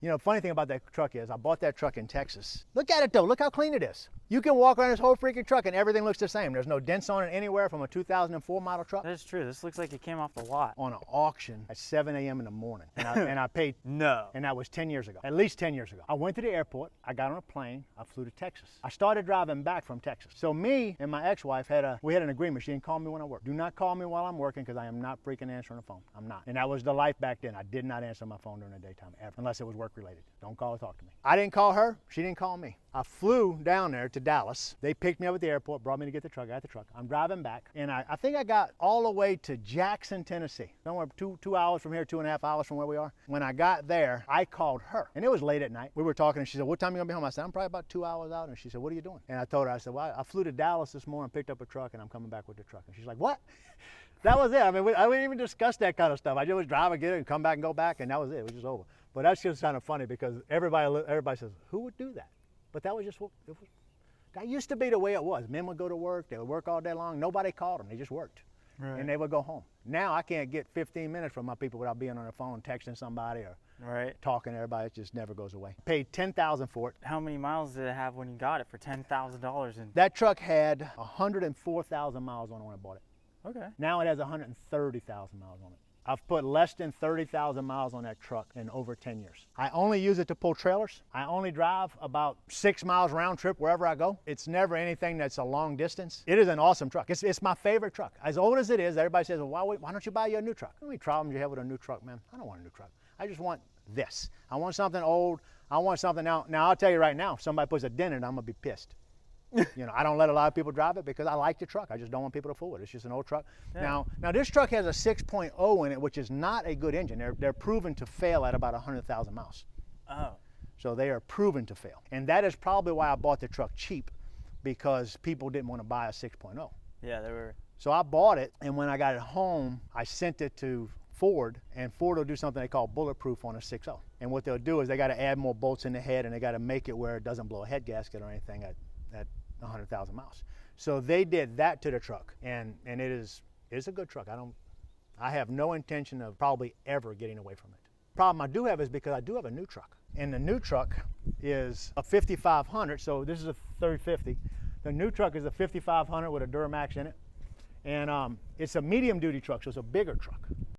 You know, funny thing about that truck is I bought that truck in Texas. Look at it though, look how clean it is. You can walk around this whole freaking truck and everything looks the same. There's no dents on it anywhere from a 2004 model truck. That is true. This looks like it came off the lot. On an auction at 7 a.m. in the morning. And I paid, No. and that was 10 years ago, at least 10 years ago. I went to the airport, I got on a plane, I flew to Texas. I started driving back from Texas. So me and my ex-wife we had an agreement. She didn't call me when I work. Do not call me while I'm working because I am not freaking answering the phone. I'm not. And that was the life back then. I did not answer my phone during the daytime ever, unless it was work related. Don't call or talk to me. I didn't call her, she didn't call me. I flew down there to Dallas. They picked me up at the airport, brought me to get the truck. I got the truck. I'm driving back, and I think I got all the way to Jackson, Tennessee. Somewhere 2 hours from here, 2.5 hours from where we are. When I got there, I called her, and it was late at night. We were talking, and she said, what time are you gonna be home? I said, I'm probably about 2 hours out. And she said, what are you doing? And I told her, I said, well, I flew to Dallas this morning, picked up a truck, and I'm coming back with the truck. And she's like, what? That was it. I mean, I didn't even discuss that kind of stuff. I just drive and get it and come back and go back, and that was it. It was just over. But that's just kind of funny because everybody says, who would do that? But that was just what it was. That used to be the way it was. Men would go to work, they would work all day long. Nobody called them, they just worked. Right. And they would go home. Now I can't get 15 minutes from my people without being on the phone, texting somebody or talking to everybody. It just never goes away. Paid $10,000 for it. How many miles did it have when you got it for $10,000? That truck had 104,000 miles on it when I bought it. Okay. Now it has 130,000 miles on it. I've put less than 30,000 miles on that truck in over 10 years. I only use it to pull trailers. I only drive about 6 miles round trip wherever I go. It's never anything that's a long distance. It is an awesome truck. It's my favorite truck. As old as it is, everybody says, well, why don't you buy you a new truck? How many problems you have with a new truck, man? I don't want a new truck. I just want this. I want something old. I want something now. Now, I'll tell you right now, if somebody puts a dent in it, I'm gonna be pissed. You know, I don't let a lot of people drive it because I like the truck. I just don't want people to fool it. It's just an old truck. Yeah. Now this truck has a 6.0 in it, which is not a good engine. They're proven to fail at about 100,000 miles. Oh. So they are proven to fail. And that is probably why I bought the truck cheap, because people didn't want to buy a 6.0. Yeah, they were. So I bought it, and when I got it home, I sent it to Ford, and Ford will do something they call bulletproof on a 6.0. And what they'll do is they got to add more bolts in the head, and they got to make it where it doesn't blow a head gasket or anything at 100,000 miles. So they did that to the truck, and it's a good truck. I have no intention of probably ever getting away from it. Problem I do have is because I do have a new truck, and the new truck is a 5500, so this is a 350. The new truck is a 5500 with a Duramax in it, and it's a medium duty truck, so it's a bigger truck.